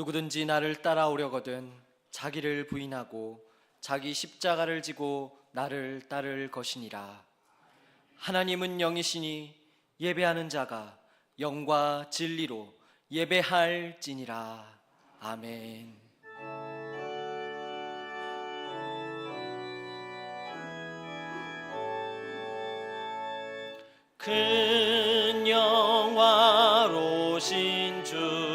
누구든지 나를 따라오려거든 자기를 부인하고 자기 십자가를 지고 나를 따를 것이니라. 하나님은 영이시니 예배하는 자가 영과 진리로 예배할지니라. 아멘. 큰 영화로신 주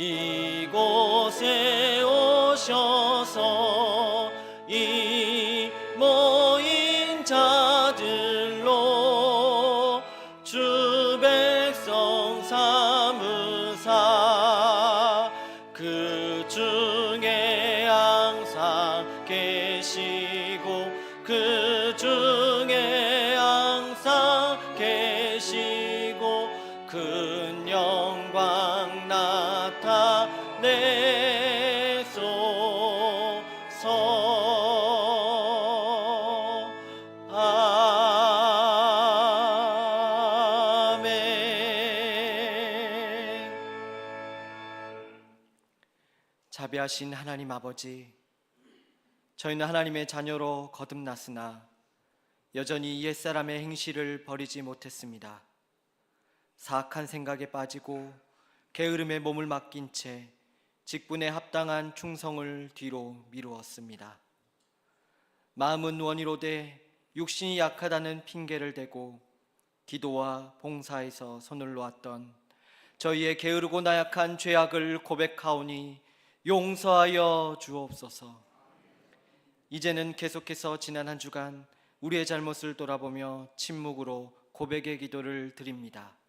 이곳에 오셔서 이 모인 자들로 주 백성 삼으사 그 중에 항상 계시고 그 중에 항상 계시고 큰 영광 나타내소서. 아멘. 자비하신 하나님 아버지, 저희는 하나님의 자녀로 거듭났으나 여전히 옛사람의 행실을 버리지 못했습니다. 사악한 생각에 빠지고 게으름에 몸을 맡긴 채 직분에 합당한 충성을 뒤로 미루었습니다. 마음은 원이로되 육신이 약하다는 핑계를 대고 기도와 봉사에서 손을 놓았던 저희의 게으르고 나약한 죄악을 고백하오니 용서하여 주옵소서. 이제는 계속해서 지난 한 주간 우리의 잘못을 돌아보며 침묵으로 고백의 기도를 드립니다.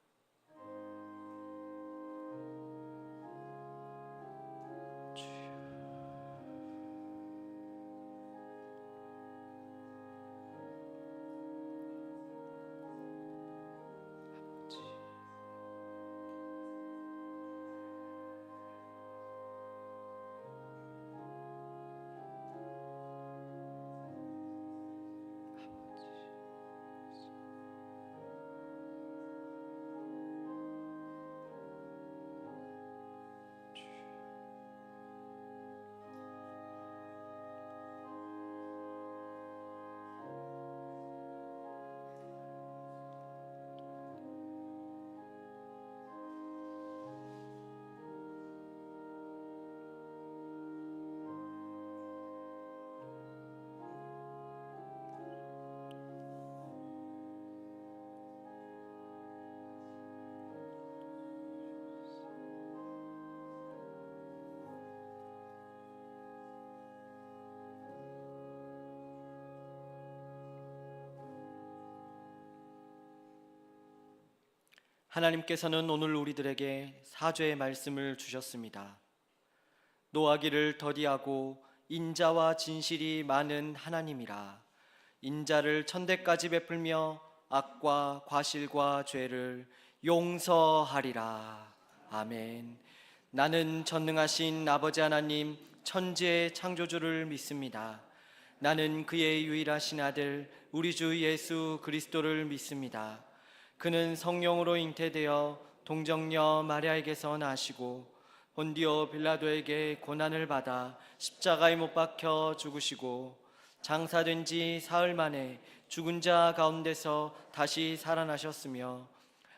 하나님께서는 오늘 우리들에게 사죄의 말씀을 주셨습니다. 노하기를 더디하고 인자와 진실이 많은 하나님이라 인자를 천대까지 베풀며 악과 과실과 죄를 용서하리라. 아멘. 나는 전능하신 아버지 하나님 천지의 창조주를 믿습니다. 나는 그의 유일하신 아들 우리 주 예수 그리스도를 믿습니다. 그는 성령으로 잉태되어 동정녀 마리아에게서 나시고 본디오 빌라도에게 고난을 받아 십자가에 못 박혀 죽으시고 장사된 지 사흘 만에 죽은 자 가운데서 다시 살아나셨으며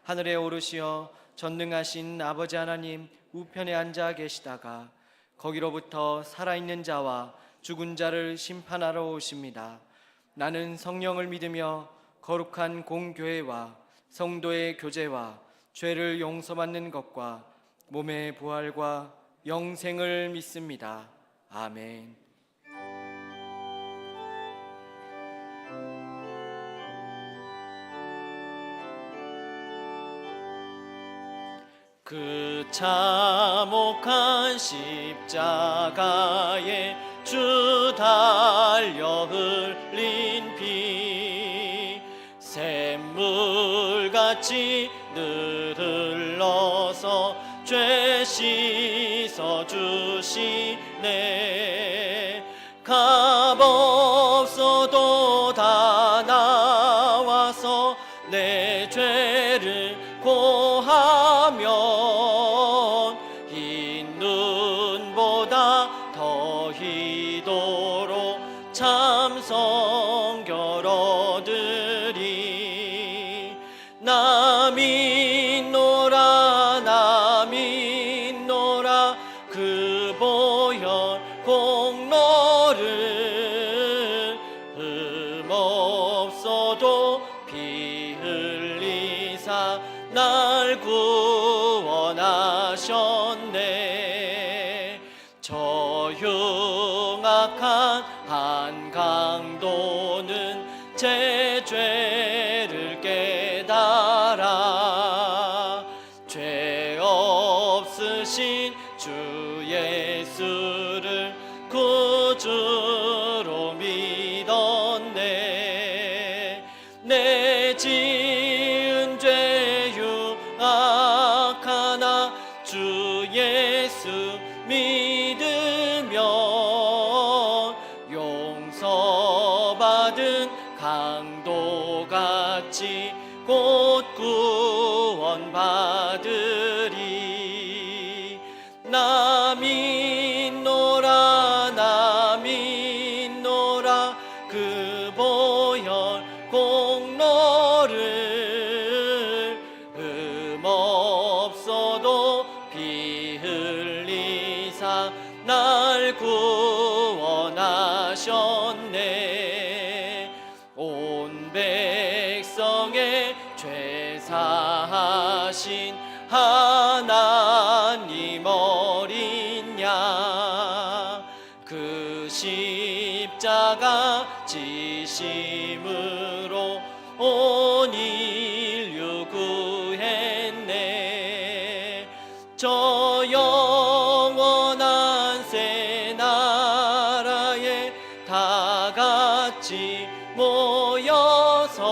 하늘에 오르시어 전능하신 아버지 하나님 우편에 앉아 계시다가 거기로부터 살아있는 자와 죽은 자를 심판하러 오십니다. 나는 성령을 믿으며 거룩한 공교회와 성도의 교제와 죄를 용서받는 것과 몸의 부활과 영생을 믿습니다. 아멘. 그 참혹한 십자가에 주 달려 흘린 피 샘물같이 늘 흘러서 죄 씻어 주시네. 값없어도 다 나와서 내 죄를 고하면 흰 보다 더히도록 참성 겨뤄들이 나 믿노라 나 믿노라 그 보혈 공로를 흠없어도 피 흘리사 날 구원하셨네. 저 흉악한 한강도는 제 죄를 깨달아 죄 없으신 주 예수를 구주로 믿었네. 내 지은 죄 흉악하나 주 예수 믿으면 용서받은 강도같이 곧 구원받으리. 나 믿노라 나 믿노라 그 보혈 공로를 흠없어도 피 흘리사 날 구원하셨네. 온 백성의 죄 사하신 하나님 어린 양 그 십자가 지심으로 온 인류 구했네. 저 영원한 새 나라에 다 같이 모여서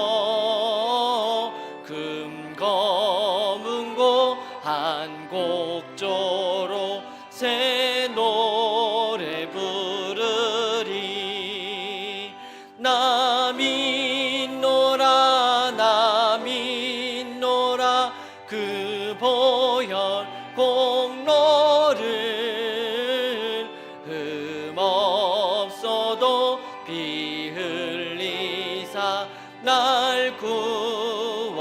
금검은고 한 곡조로 새 노래 부르리. 나 믿노라 나 믿노라 그 보혈 공로를 흠없어도 피 흘리사 날 구원하셨네.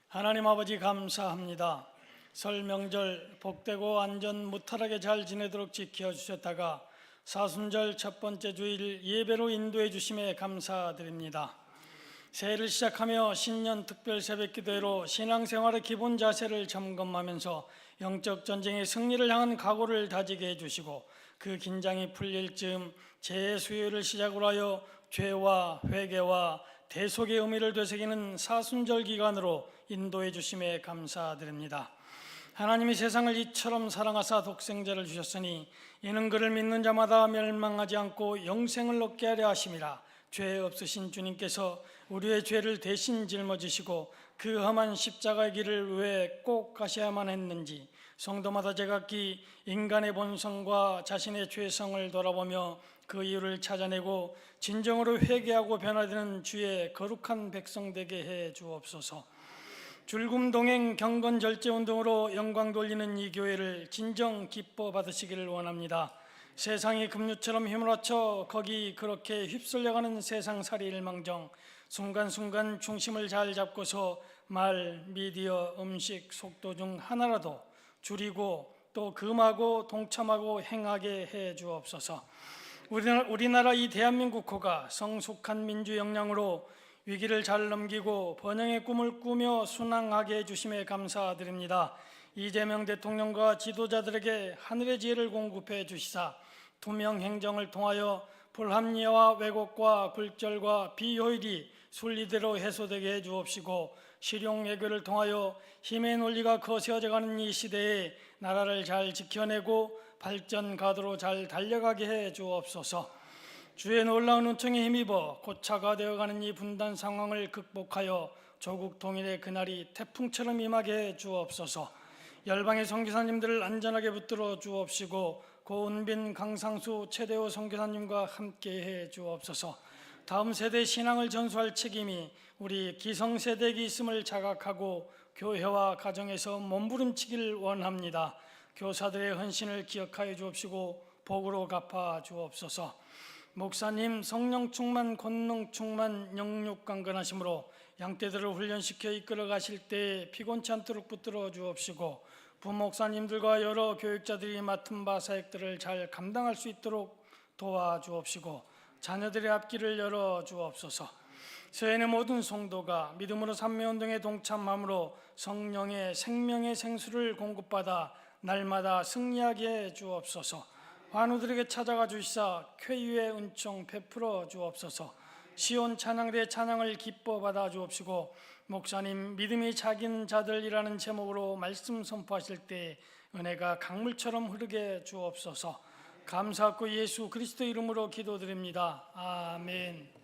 하나님 아버지 감사합니다. 설 명절 복되고 안전 무탈하게 잘 지내도록 지켜주셨다가 사순절 첫 번째 주일 예배로 인도해 주심에 감사드립니다. 새해를 시작하며 신년 특별 새벽기도회로 신앙생활의 기본 자세를 점검하면서 영적 전쟁의 승리를 향한 각오를 다지게 해주시고 그 긴장이 풀릴 즈음 재해 수요일을 시작으로 하여 죄와 회개와 대속의 의미를 되새기는 사순절 기간으로 인도해 주심에 감사드립니다. 하나님이 세상을 이처럼 사랑하사 독생자를 주셨으니 이는 그를 믿는 자마다 멸망하지 않고 영생을 얻게 하려 하심이라. 죄 없으신 주님께서 우리의 죄를 대신 짊어지시고 그 험한 십자가의 길을 왜 꼭 가셔야만 했는지 성도마다 제각기 인간의 본성과 자신의 죄성을 돌아보며 그 이유를 찾아내고 진정으로 회개하고 변화되는 주의 거룩한 백성 되게 해 주옵소서. 줄금 동행 경건 절제 운동으로 영광 돌리는 이 교회를 진정 기뻐 받으시기를 원합니다. 세상이 급류처럼 휘몰아쳐 거기 그렇게 휩쓸려가는 세상살이를 망정 순간순간 중심을 잘 잡고서 말, 미디어, 음식, 속도 중 하나라도 줄이고 또 금하고 동참하고 행하게 해 주옵소서. 우리나라 이 대한민국호가 성숙한 민주 역량으로 위기를 잘 넘기고 번영의 꿈을 꾸며 순항하게 해주심에 감사드립니다. 이재명 대통령과 지도자들에게 하늘의 지혜를 공급해 주시사 투명 행정을 통하여 불합리와 왜곡과 굴절과 비효율이 순리대로 해소되게 해 주옵시고 실용 외교를 통하여 힘의 논리가 거세어져가는 이 시대에 나라를 잘 지켜내고 발전 가도로 잘 달려가게 해 주옵소서. 주의 놀라운 은총에 힘입어 고차가 되어가는 이 분단 상황을 극복하여 조국 통일의 그날이 태풍처럼 임하게 해 주옵소서. 열방의 선교사님들을 안전하게 붙들어 주옵시고 고은빈, 강상수, 최대호 선교사님과 함께 해 주옵소서. 다음 세대 신앙을 전수할 책임이 우리 기성세대에게 있음을 자각하고 교회와 가정에서 몸부림치길 원합니다. 교사들의 헌신을 기억하여 주옵시고 복으로 갚아 주옵소서. 목사님 성령 충만, 권능 충만, 영육 강건하심으로 양떼들을 훈련시켜 이끌어 가실 때 피곤치 않도록 붙들어 주옵시고, 부목사님들과 여러 교육자들이 맡은 바 사역들을 잘 감당할 수 있도록 도와주옵시고, 자녀들의 앞길을 열어 주옵소서. 서해의 모든 성도가 믿음으로 산매운동에 동참함으로 성령의 생명의 생수를 공급받아 날마다 승리하게 해 주옵소서. 환우들에게 찾아가 주시사 쾌유의 은총 베풀어 주옵소서. 시온 찬양대 찬양을 기뻐 받아 주옵시고, 목사님 믿음이 작은 자들이라는 제목으로 말씀 선포하실 때 은혜가 강물처럼 흐르게 주옵소서. 감사하고 예수 그리스도 이름으로 기도드립니다. 아멘.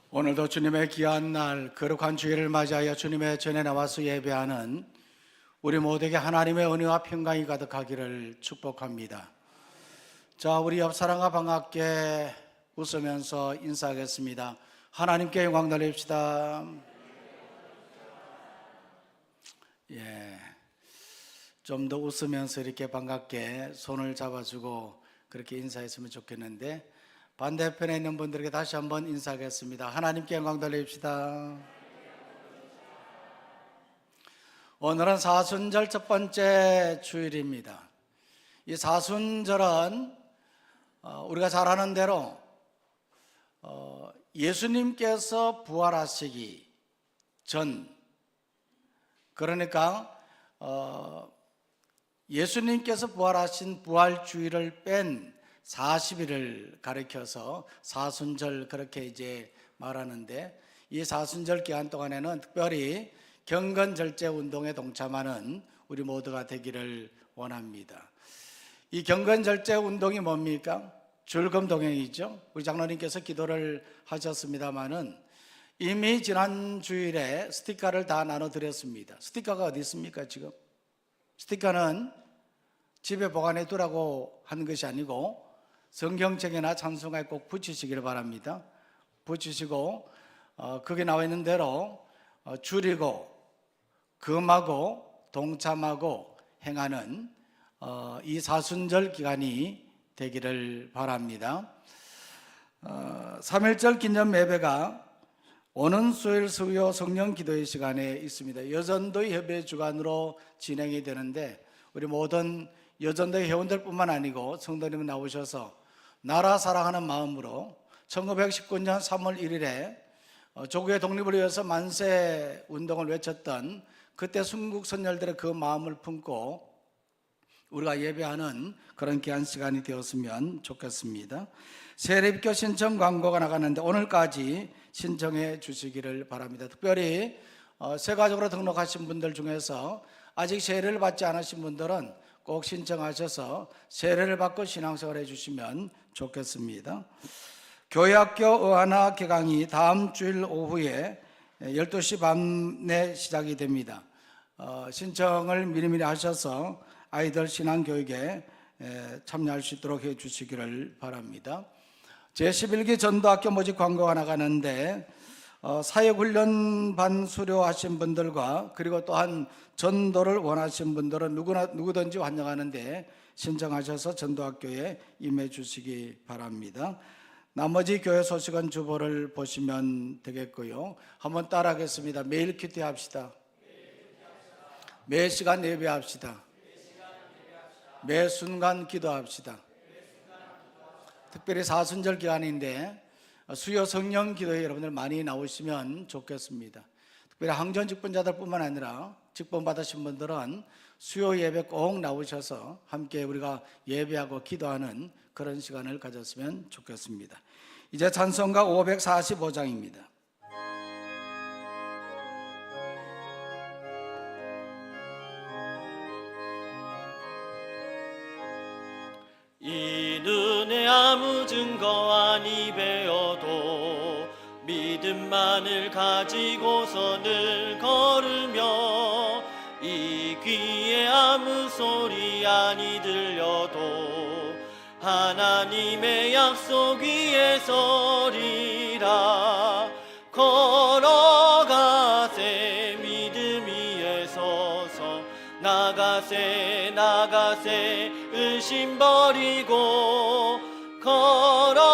오늘도 주님의 귀한 날, 거룩한 주일을 맞이하여 주님의 전에 나와서 예배하는 우리 모두에게 하나님의 은혜와 평강이 가득하기를 축복합니다. 자, 우리 옆 사람과 반갑게 웃으면서 인사하겠습니다. 하나님께 영광 돌립시다. 좀 더 웃으면서 이렇게 반갑게 손을 잡아주고 그렇게 인사했으면 좋겠는데, 반대편에 있는 분들에게 다시 한번 인사하겠습니다. 하나님께 영광 돌립시다. 오늘은 사순절 첫 번째 주일입니다. 이 사순절은 우리가 잘 아는 대로 예수님께서 부활하시기 전, 그러니까 예수님께서 부활하신 부활주일을 뺀 40일을 가리켜서 사순절 그렇게 이제 말하는데, 이 사순절 기간 동안에는 특별히 경건절제 운동에 동참하는 우리 모두가 되기를 원합니다. 이 경건절제 운동이 뭡니까? 줄금동행이죠. 우리 장로님께서 기도를 하셨습니다마는 이미 지난 주일에 스티커를 다 나눠드렸습니다. 스티커가 어디 있습니까 지금? 스티커는 집에 보관해 두라고 한 것이 아니고 성경책이나 찬송가에 꼭 붙이시길 바랍니다. 붙이시고 거기 나와 있는 대로 줄이고 금하고 동참하고 행하는 이 사순절 기간이 되기를 바랍니다. 3.1절 기념 예배가 오는 수요일 수요 성령 기도의 시간에 있습니다. 여전도의 협의 주관으로 진행이 되는데, 우리 모든 여전도의 회원들뿐만 아니고 성도님 나오셔서 나라 사랑하는 마음으로 1919년 3월 1일에 조국의 독립을 위해서 만세 운동을 외쳤던 그때 순국 선열들의 그 마음을 품고 우리가 예배하는 그런 귀한 시간이 되었으면 좋겠습니다. 세례비교 신청 광고가 나가는데 오늘까지 신청해 주시기를 바랍니다. 특별히 세가족으로 등록하신 분들 중에서 아직 세례를 받지 않으신 분들은 꼭 신청하셔서 세례를 받고 신앙생활 해주시면 좋겠습니다. 교회학교 의하나 개강이 다음 주일 오후에 12시 반에 시작이 됩니다. 신청을 미리미리 하셔서 아이들 신앙교육에 참여할 수 있도록 해주시기를 바랍니다. 제11기 전도학교 모집 광고가 나가는데 사역훈련반 수료하신 분들과 그리고 또한 전도를 원하신 분들은 누구든지 환영하는데 신청하셔서 전도학교에 임해 주시기 바랍니다. 나머지 교회 소식은 주보를 보시면 되겠고요. 한번 따라하겠습니다. 매일 큐티 합시다. 매 시간 예배합시다. 매 순간 기도합시다. 특별히 사순절 기간인데 수요 성령 기도에 여러분들 많이 나오시면 좋겠습니다. 특별히 항전 직분자들뿐만 아니라 직분 받으신 분들은 수요 예배 꼭 나오셔서 함께 우리가 예배하고 기도하는 그런 시간을 가졌으면 좋겠습니다. 이제 찬송가 545장입니다. 이 눈에 아무 증거 아니 배어도 믿음만을 가지고서 늘 걸으며 이 귀에 아무 소리 아니 들려도 하나님의 약속 위에 서리라. 걸어가세 믿음 위에 서서 나가세 나가세 의심 버리고 걸어가세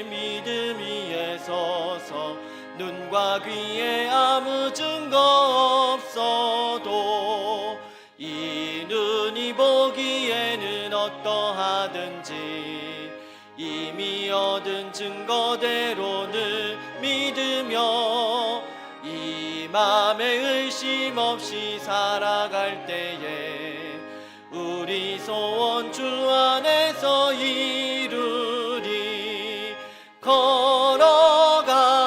믿음 위에 서서 눈과 귀에 아무 증거 없어도 이 눈이 보기에는 어떠하든지 이미 얻은 증거대로는 믿으며 이 맘에 의심 없이 살아갈 때에 우리 소원 주 안에서 이루리. 걸어가세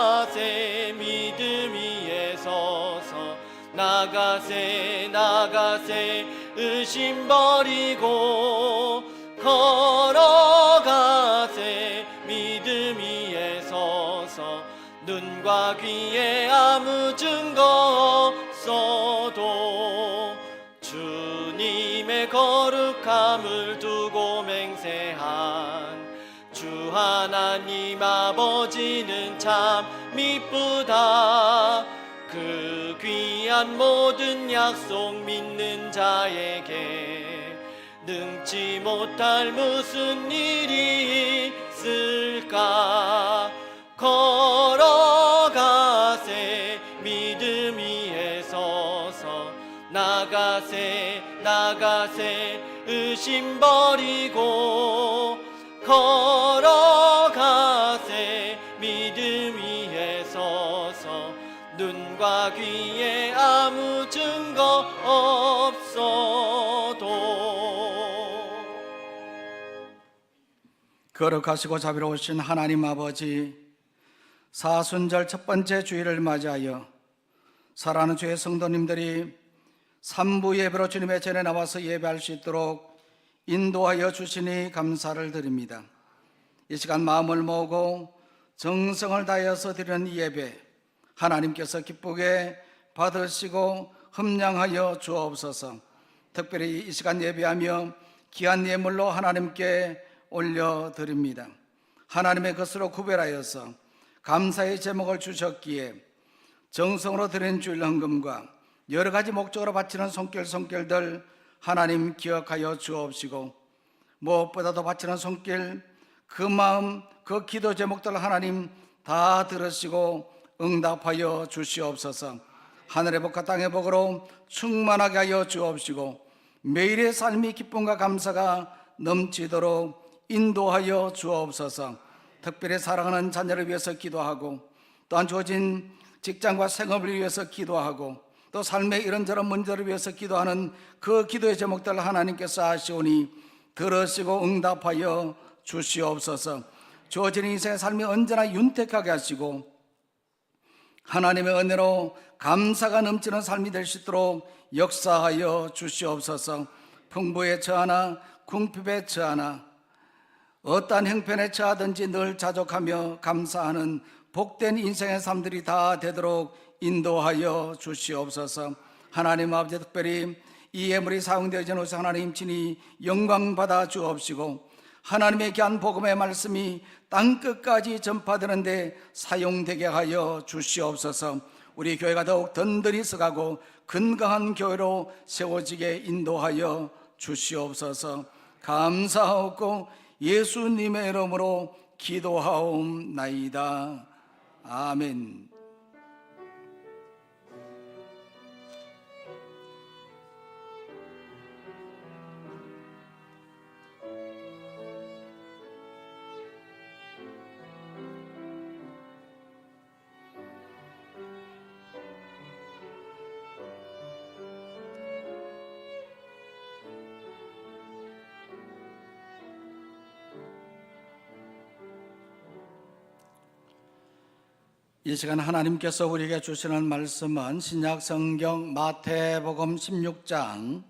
믿음 위에 서서 나가세 나가세 의심 버리고 걸어가세 믿음 위에 서서 눈과 귀에 아무 증거 없어도 주님의 거룩함을 두고 맹세한 주 하나님 아버지는 참 미쁘다. 그 귀한 모든 약속 믿는 자에게 능치 못할 무슨 일이 있을까. 걸어가세 믿음 위에 서서 나가세 나가세 의심 버리고 걸어가세 믿음 위에 서서 눈과 귀에 아무 증거 없어도. 거룩하시고 자비로우신 하나님 아버지, 사순절 첫 번째 주일을 맞이하여 사랑하는 주의 성도님들이 3부 예배로 주님의 전에 나와서 예배할 수 있도록 인도하여 주시니 감사를 드립니다. 이 시간 마음을 모으고 정성을 다해서 드리는 이 예배 하나님께서 기쁘게 받으시고 흠량하여 주옵소서. 특별히 이 시간 예배하며 귀한 예물로 하나님께 올려드립니다. 하나님의 것으로 구별하여서 감사의 제목을 주셨기에 정성으로 드린 주일 헌금과 여러 가지 목적으로 바치는 손길들 하나님 기억하여 주옵시고, 무엇보다도 바치는 손길, 그 마음, 그 기도 제목들 하나님 다 들으시고 응답하여 주시옵소서. 하늘의 복과 땅의 복으로 충만하게 하여 주옵시고 매일의 삶이 기쁨과 감사가 넘치도록 인도하여 주옵소서. 특별히 사랑하는 자녀를 위해서 기도하고 또한 주어진 직장과 생업을 위해서 기도하고 또 삶의 이런저런 문제를 위해서 기도하는 그 기도의 제목들을 하나님께서 아시오니 들으시고 응답하여 주시옵소서. 주어진 인생의 삶이 언제나 윤택하게 하시고 하나님의 은혜로 감사가 넘치는 삶이 될 수 있도록 역사하여 주시옵소서. 풍부에 처하나 궁핍에 처하나 어떠한 형편에 처하든지 늘 자족하며 감사하는 복된 인생의 삶들이 다 되도록 인도하여 주시옵소서. 하나님 아버지, 특별히 이 예물이 사용되어진 옷에 하나님 친히 영광 받아 주옵시고 하나님의 귀한 복음의 말씀이 땅끝까지 전파되는데 사용되게 하여 주시옵소서. 우리 교회가 더욱 든든히 서가고 건강한 교회로 세워지게 인도하여 주시옵소서. 감사하고 예수님의 이름으로 기도하옵나이다. 아멘. 이 시간 하나님께서 우리에게 주시는 말씀은 신약 성경 마태복음 16장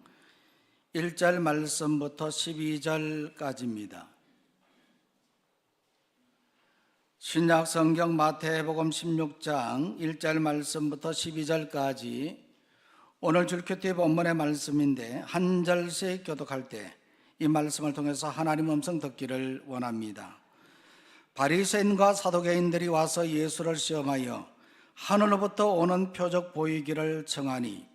1절 말씀부터 12절까지입니다. 신약 성경 마태복음 16장 1절 말씀부터 12절까지 오늘 줄큐티 본문의 말씀인데 한 절씩 교독할 때 이 말씀을 통해서 하나님 음성 듣기를 원합니다. 바리새인과 사두개인들이 와서 예수를 시험하여 하늘로부터 오는 표적 보이기를 청하니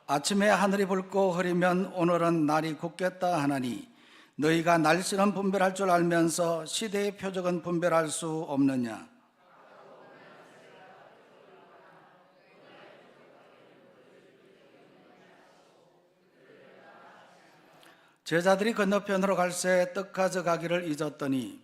아침에 하늘이 붉고 흐리면 오늘은 날이 굳겠다 하나니 너희가 날씨는 분별할 줄 알면서 시대의 표적은 분별할 수 없느냐. 제자들이 건너편으로 갈새 떡 가져가기를 잊었더니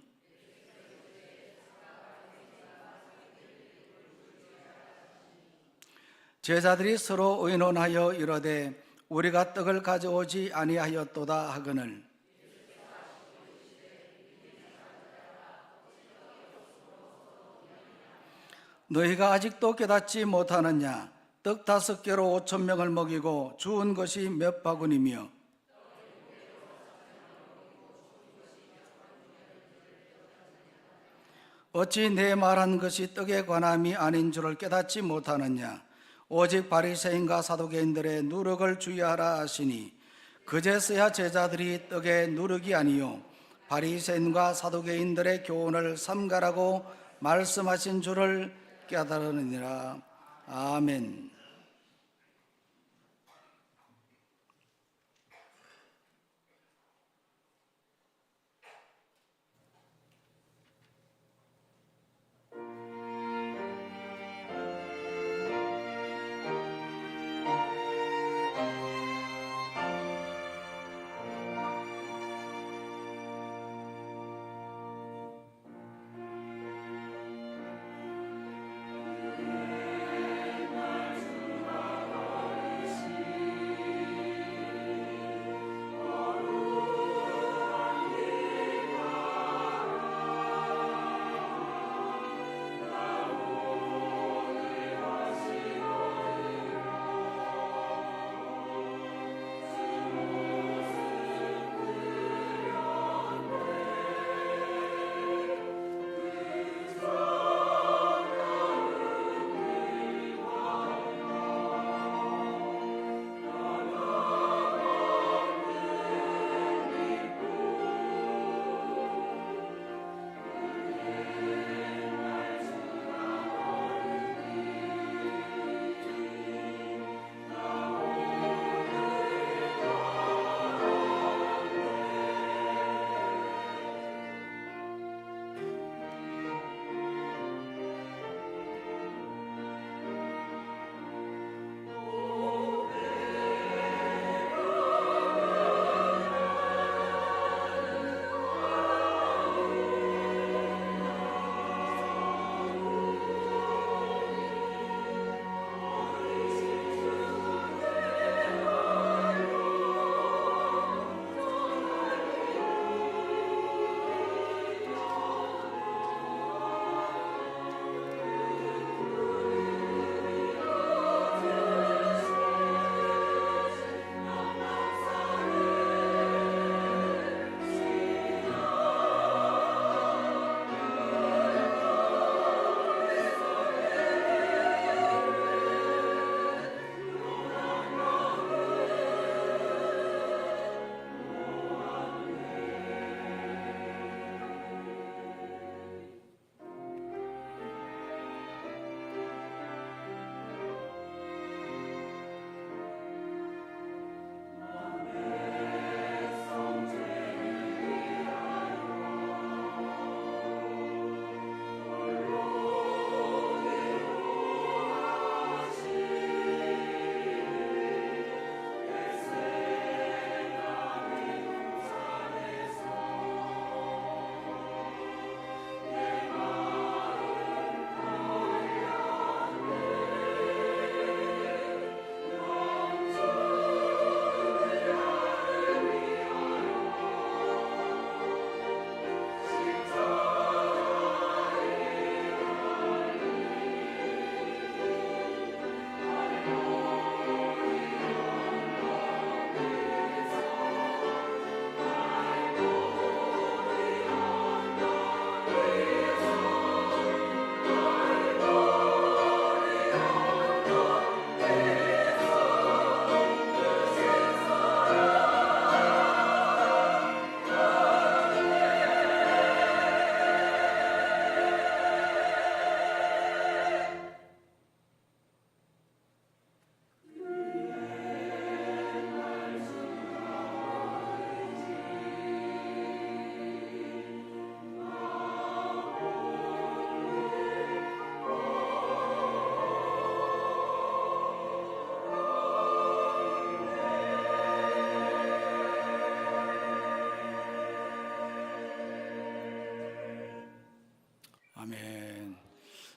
제자들이 서로 의논하여 이르되 우리가 떡을 가져오지 아니하였도다 하거늘 너희가 아직도 깨닫지 못하느냐. 떡 5개로 5,000명을 먹이고 주운 것이 몇 바구니며 어찌 내 말한 것이 떡에 관함이 아닌 줄을 깨닫지 못하느냐. 오직 바리새인과 사두개인들의 누룩을 주의하라 하시니 그제서야 제자들이 떡의 누룩이 아니요 바리새인과 사두개인들의 교훈을 삼가라고 말씀하신 줄을 깨달으니라. 아멘.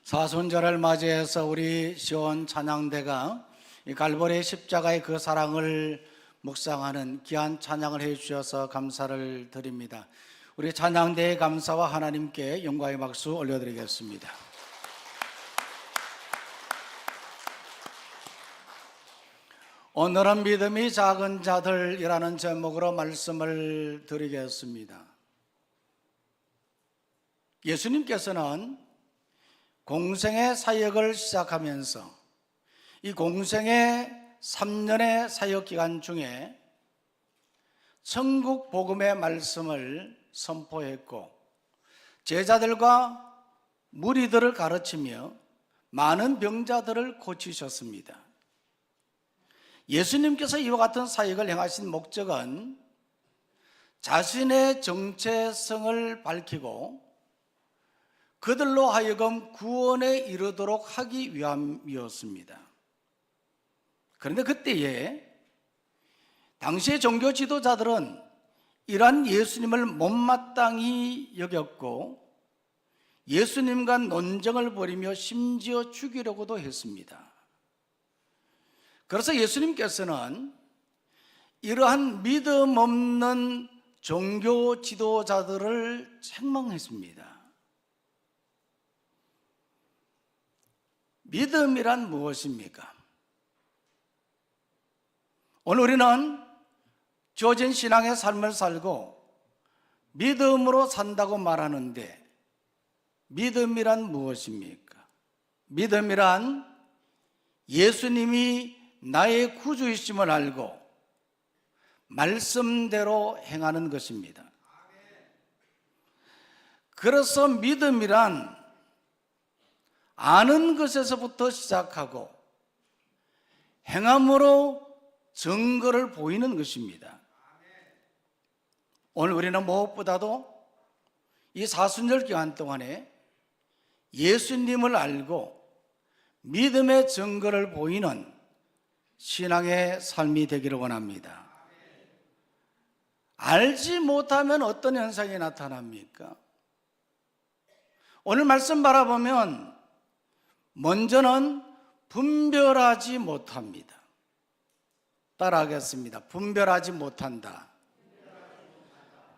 사순절을 맞이해서 우리 시온 찬양대가 이 갈보리 십자가의 그 사랑을 묵상하는 귀한 찬양을 해주셔서 감사를 드립니다. 우리 찬양대의 감사와 하나님께 영광의 박수 올려드리겠습니다. 오늘은 믿음이 작은 자들이라는 제목으로 말씀을 드리겠습니다. 예수님께서는 공생의 사역을 시작하면서 이 공생의 3년의 사역 기간 중에 천국 복음의 말씀을 선포했고 제자들과 무리들을 가르치며 많은 병자들을 고치셨습니다. 예수님께서 이와 같은 사역을 행하신 목적은 자신의 정체성을 밝히고 그들로 하여금 구원에 이르도록 하기 위함이었습니다. 그런데 그때에 당시의 종교 지도자들은 이러한 예수님을 못마땅히 여겼고 예수님과 논쟁을 벌이며 심지어 죽이려고도 했습니다. 그래서 예수님께서는 이러한 믿음 없는 종교 지도자들을 책망했습니다. 믿음이란 무엇입니까? 오늘 우리는 주어진 신앙의 삶을 살고 믿음으로 산다고 말하는데 믿음이란 무엇입니까? 믿음이란 예수님이 나의 구주이심을 알고 말씀대로 행하는 것입니다. 그래서 믿음이란 아는 것에서부터 시작하고 행함으로 증거를 보이는 것입니다. 오늘 우리는 무엇보다도 이 사순절 기간 동안에 예수님을 알고 믿음의 증거를 보이는 신앙의 삶이 되기를 원합니다. 알지 못하면 어떤 현상이 나타납니까? 오늘 말씀 바라보면 먼저는 분별하지 못합니다. 따라하겠습니다. 분별하지 못한다.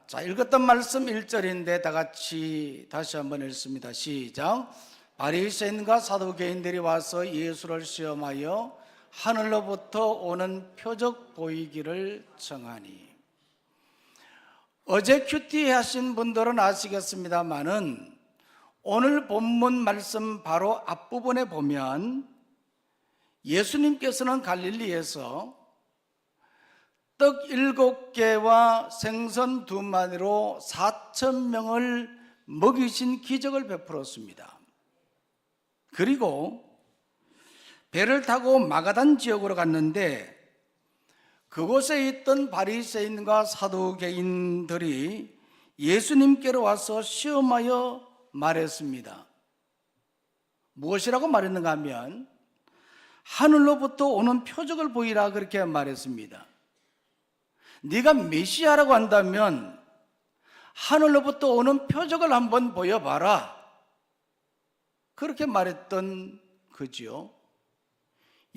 자, 읽었던 말씀 1절인데 다 같이 다시 한번 읽습니다. 시작. 바리새인과 사두개인들이 와서 예수를 시험하여 하늘로부터 오는 표적 보이기를 청하니. 어제 큐티 하신 분들은 아시겠습니다마는 오늘 본문 말씀 바로 앞부분에 보면 예수님께서는 갈릴리에서 떡 7개와 생선 2마리로 4,000명을 먹이신 기적을 베풀었습니다. 그리고 배를 타고 마가단 지역으로 갔는데 그곳에 있던 바리새인과 사두개인들이 예수님께로 와서 시험하여 말했습니다. 무엇이라고 말했는가 하면 하늘로부터 오는 표적을 보이라 그렇게 말했습니다. 네가 메시아라고 한다면 하늘로부터 오는 표적을 한번 보여봐라. 그렇게 말했던 거지요.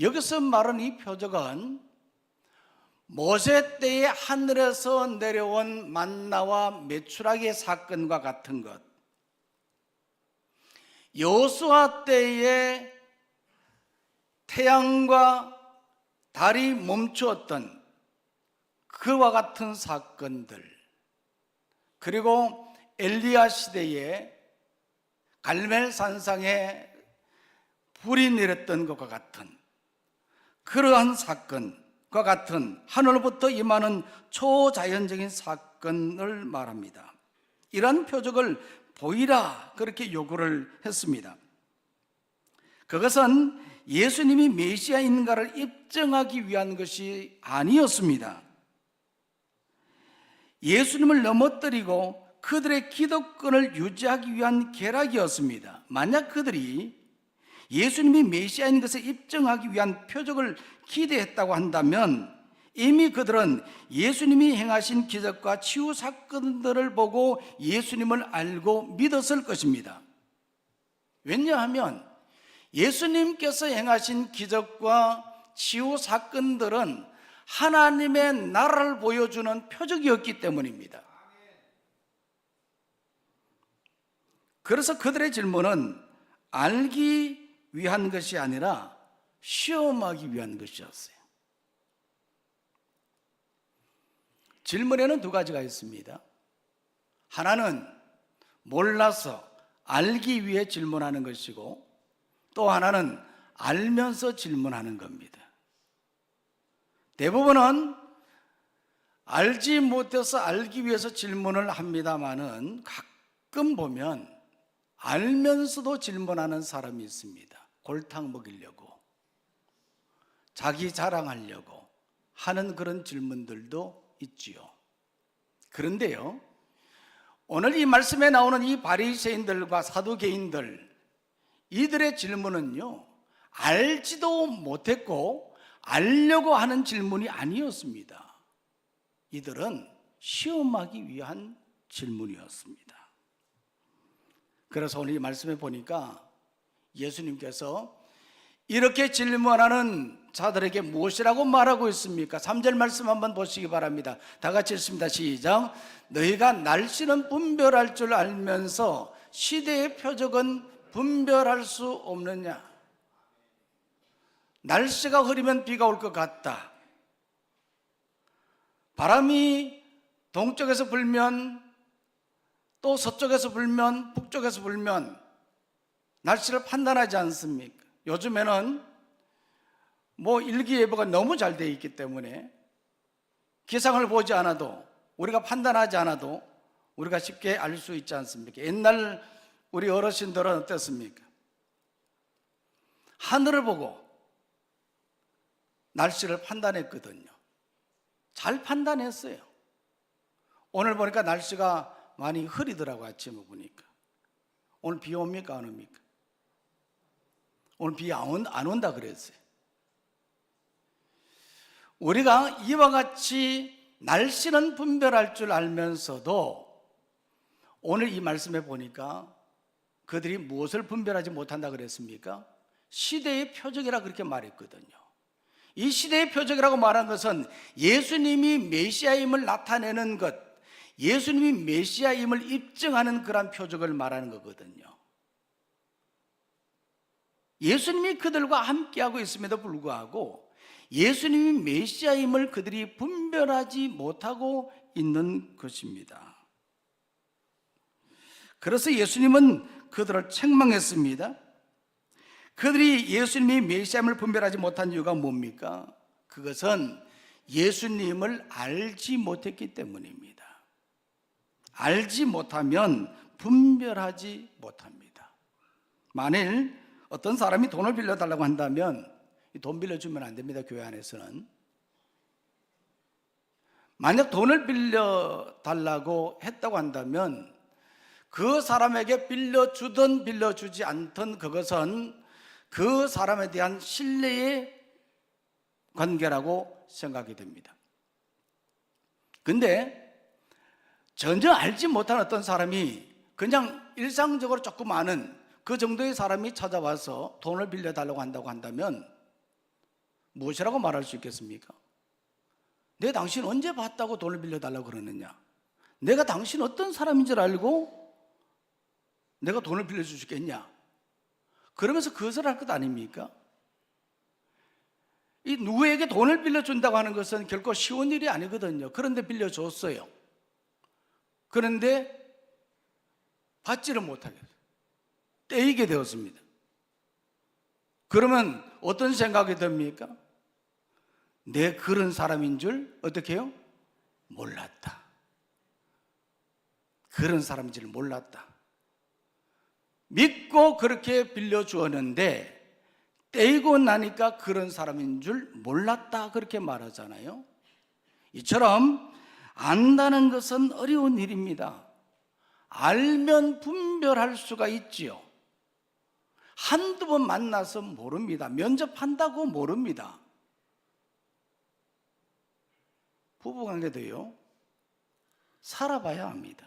여기서 말하는 이 표적은 모세 때에 하늘에서 내려온 만나와 메추라기의 사건과 같은 것, 여호수아 때에 태양과 달이 멈추었던 그와 같은 사건들, 그리고 엘리야 시대에 갈멜산상에 불이 내렸던 것과 같은 그러한 사건과 같은 하늘로부터 임하는 초자연적인 사건을 말합니다. 이러한 표적을 보이라 그렇게 요구를 했습니다. 그것은 예수님이 메시아인가를 입증하기 위한 것이 아니었습니다. 예수님을 넘어뜨리고 그들의 기득권을 유지하기 위한 계략이었습니다. 만약 그들이 예수님이 메시아인 것을 입증하기 위한 표적을 기대했다고 한다면 이미 그들은 예수님이 행하신 기적과 치유 사건들을 보고 예수님을 알고 믿었을 것입니다. 왜냐하면 예수님께서 행하신 기적과 치유 사건들은 하나님의 나라를 보여주는 표적이었기 때문입니다. 그래서 그들의 질문은 알기 위한 것이 아니라 시험하기 위한 것이었어요. 질문에는 두 가지가 있습니다. 하나는 몰라서 알기 위해 질문하는 것이고, 또 하나는 알면서 질문하는 겁니다. 대부분은 알지 못해서 알기 위해서 질문을 합니다마는 가끔 보면 알면서도 질문하는 사람이 있습니다. 골탕 먹이려고, 자기 자랑하려고 하는 그런 질문들도 있지요. 그런데요, 오늘 이 말씀에 나오는 이 바리새인들과 사두개인들, 이들의 질문은요, 알지도 못했고 알려고 하는 질문이 아니었습니다. 이들은 시험하기 위한 질문이었습니다. 그래서 오늘 이 말씀에 보니까 예수님께서 이렇게 질문하는 자들에게 무엇이라고 말하고 있습니까? 3절 말씀 한번 보시기 바랍니다. 다 같이 읽습니다. 시작. 너희가 날씨는 분별할 줄 알면서 시대의 표적은 분별할 수 없느냐? 날씨가 흐리면 비가 올 것 같다. 바람이 동쪽에서 불면, 또 서쪽에서 불면, 북쪽에서 불면 날씨를 판단하지 않습니까? 요즘에는 일기예보가 너무 잘 되어 있기 때문에 기상을 보지 않아도, 우리가 판단하지 않아도 우리가 쉽게 알 수 있지 않습니까? 옛날 우리 어르신들은 어땠습니까? 하늘을 보고 날씨를 판단했거든요. 잘 판단했어요. 오늘 보니까 날씨가 많이 흐리더라고요. 아침에 보니까. 오늘 비 옵니까 안 옵니까? 오늘 비 안 온다 그랬어요. 우리가 이와 같이 날씨는 분별할 줄 알면서도 오늘 이 말씀에 보니까 그들이 무엇을 분별하지 못한다 그랬습니까? 시대의 표적이라 그렇게 말했거든요. 이 시대의 표적이라고 말한 것은 예수님이 메시아임을 나타내는 것, 예수님이 메시아임을 입증하는 그런 표적을 말하는 거거든요. 예수님이 그들과 함께하고 있음에도 불구하고 예수님이 메시아임을 그들이 분별하지 못하고 있는 것입니다. 그래서 예수님은 그들을 책망했습니다. 그들이 예수님이 메시아임을 분별하지 못한 이유가 뭡니까? 그것은 예수님을 알지 못했기 때문입니다. 알지 못하면 분별하지 못합니다. 만일 어떤 사람이 돈을 빌려달라고 한다면 돈 빌려주면 안 됩니다. 교회 안에서는. 만약 돈을 빌려달라고 했다고 한다면 그 사람에게 빌려주든 빌려주지 않든 그것은 그 사람에 대한 신뢰의 관계라고 생각이 됩니다. 근데 전혀 알지 못한 어떤 사람이 그냥 일상적으로 조금 아는 그 정도의 사람이 찾아와서 돈을 빌려달라고 한다고 한다면 무엇이라고 말할 수 있겠습니까? 내 당신 언제 봤다고 돈을 빌려달라고 그러느냐? 내가 당신 어떤 사람인 줄 알고 내가 돈을 빌려줄 수 있겠냐? 그러면서 그것을 할 것 아닙니까? 이 누구에게 돈을 빌려준다고 하는 것은 결코 쉬운 일이 아니거든요. 그런데 빌려줬어요. 그런데 받지를 못하게 떼이게 되었습니다. 그러면 어떤 생각이 듭니까? 내 그런 사람인 줄 어떻게 해요? 몰랐다. 그런 사람인 줄 몰랐다. 믿고 그렇게 빌려주었는데 떼이고 나니까 그런 사람인 줄 몰랐다 그렇게 말하잖아요. 이처럼 안다는 것은 어려운 일입니다. 알면 분별할 수가 있지요. 한두 번 만나서 모릅니다. 면접한다고 모릅니다. 부부관계도요, 살아봐야 합니다.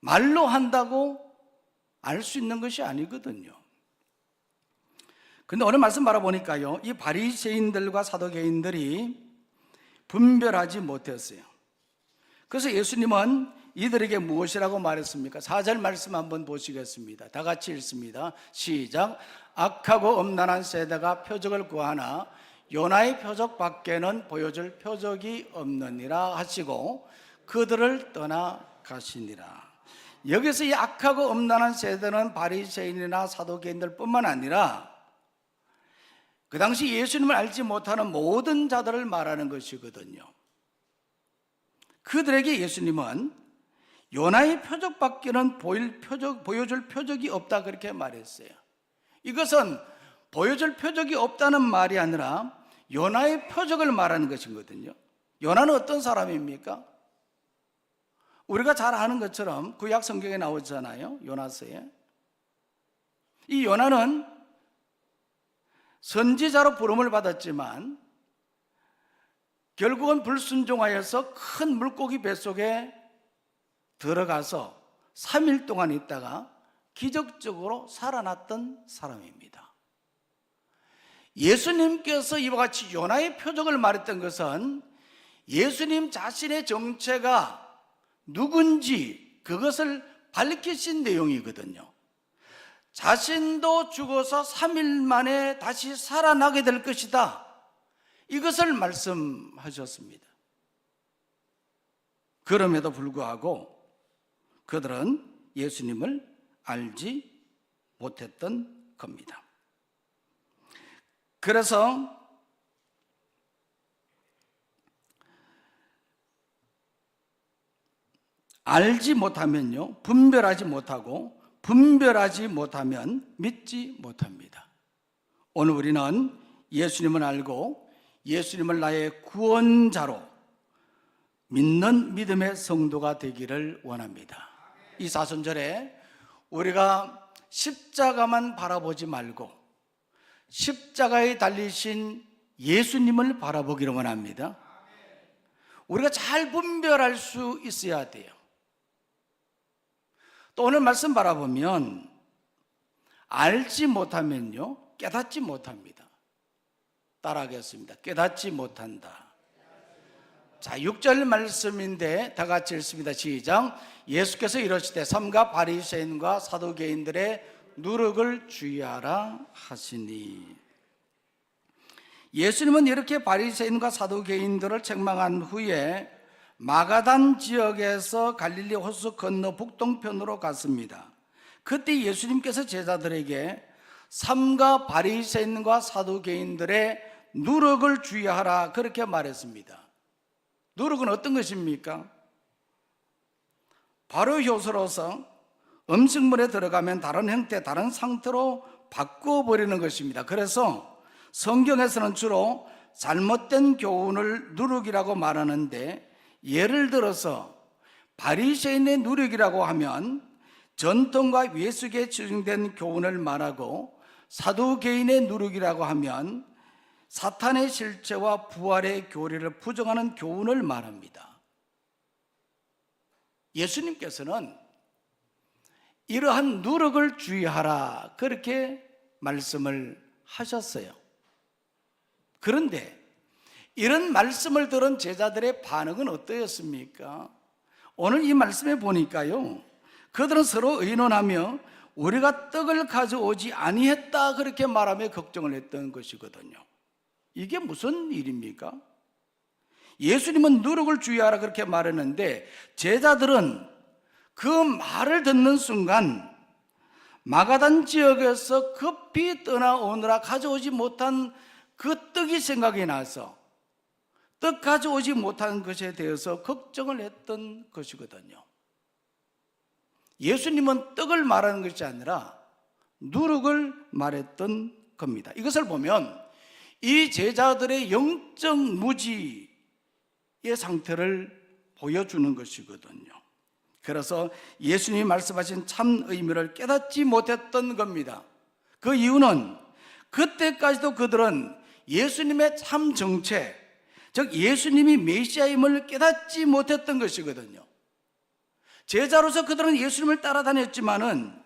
말로 한다고 알 수 있는 것이 아니거든요. 근데 오늘 말씀 바라보니까요, 이 바리새인들과 사두개인들이 분별하지 못했어요. 그래서 예수님은 이들에게 무엇이라고 말했습니까? 4절 말씀 한번 보시겠습니다. 다 같이 읽습니다. 시작. 악하고 엄난한 세대가 표적을 구하나 요나의 표적 밖에는 보여줄 표적이 없느니라 하시고 그들을 떠나가시니라. 여기서 이 악하고 엄난한 세대는 바리새인이나 사두개인들 뿐만 아니라 그 당시 예수님을 알지 못하는 모든 자들을 말하는 것이거든요. 그들에게 예수님은 요나의 표적밖에는 보여줄 표적이 없다 그렇게 말했어요. 이것은 보여줄 표적이 없다는 말이 아니라 요나의 표적을 말하는 것이거든요. 요나는 어떤 사람입니까? 우리가 잘 아는 것처럼 구약 성경에 나오잖아요. 요나서에. 이 요나는 선지자로 부름을 받았지만 결국은 불순종하여서 큰 물고기 뱃속에 들어가서 3일 동안 있다가 기적적으로 살아났던 사람입니다. 예수님께서 이와 같이 요나의 표적을 말했던 것은 예수님 자신의 정체가 누군지 그것을 밝히신 내용이거든요. 자신도 죽어서 3일 만에 다시 살아나게 될 것이다, 이것을 말씀하셨습니다. 그럼에도 불구하고 그들은 예수님을 알지 못했던 겁니다. 그래서 알지 못하면요, 분별하지 못하고 분별하지 못하면 믿지 못합니다. 오늘 우리는 예수님을 알고 예수님을 나의 구원자로 믿는 믿음의 성도가 되기를 원합니다. 이 사순절에 우리가 십자가만 바라보지 말고 십자가에 달리신 예수님을 바라보기를 원합니다. 우리가 잘 분별할 수 있어야 돼요. 또 오늘 말씀 바라보면 알지 못하면요, 깨닫지 못합니다. 따라하겠습니다. 깨닫지 못한다. 자, 6절 말씀인데 다 같이 읽습니다. 시작. 예수께서 이러시되 삼가 바리새인과 사두개인들의 누룩을 주의하라 하시니. 예수님은 이렇게 바리새인과 사두개인들을 책망한 후에 마가단 지역에서 갈릴리 호수 건너 북동편으로 갔습니다. 그때 예수님께서 제자들에게 삼가 바리새인과 사두개인들의 누룩을 주의하라 그렇게 말했습니다. 누룩은 어떤 것입니까? 바로 효소로서 음식물에 들어가면 다른 형태, 다른 상태로 바꿔버리는 것입니다. 그래서 성경에서는 주로 잘못된 교훈을 누룩이라고 말하는데, 예를 들어서 바리새인의 누룩이라고 하면 전통과 외숙에 지정된 교훈을 말하고, 사두개인의 누룩이라고 하면 사탄의 실체와 부활의 교리를 부정하는 교훈을 말합니다. 예수님께서는 이러한 누룩을 주의하라 그렇게 말씀을 하셨어요. 그런데 이런 말씀을 들은 제자들의 반응은 어떠했습니까? 오늘 이 말씀에 보니까요, 그들은 서로 의논하며 우리가 떡을 가져오지 아니했다 그렇게 말하며 걱정을 했던 것이거든요. 이게 무슨 일입니까? 예수님은 누룩을 주의하라 그렇게 말했는데 제자들은 그 말을 듣는 순간 마가단 지역에서 급히 떠나오느라 가져오지 못한 그 떡이 생각이 나서 떡 가져오지 못한 것에 대해서 걱정을 했던 것이거든요. 예수님은 떡을 말하는 것이 아니라 누룩을 말했던 겁니다. 이것을 보면 이 제자들의 영적 무지의 상태를 보여주는 것이거든요. 그래서 예수님이 말씀하신 참 의미를 깨닫지 못했던 겁니다. 그 이유는 그때까지도 그들은 예수님의 참 정체, 즉 예수님이 메시아임을 깨닫지 못했던 것이거든요. 제자로서 그들은 예수님을 따라다녔지만은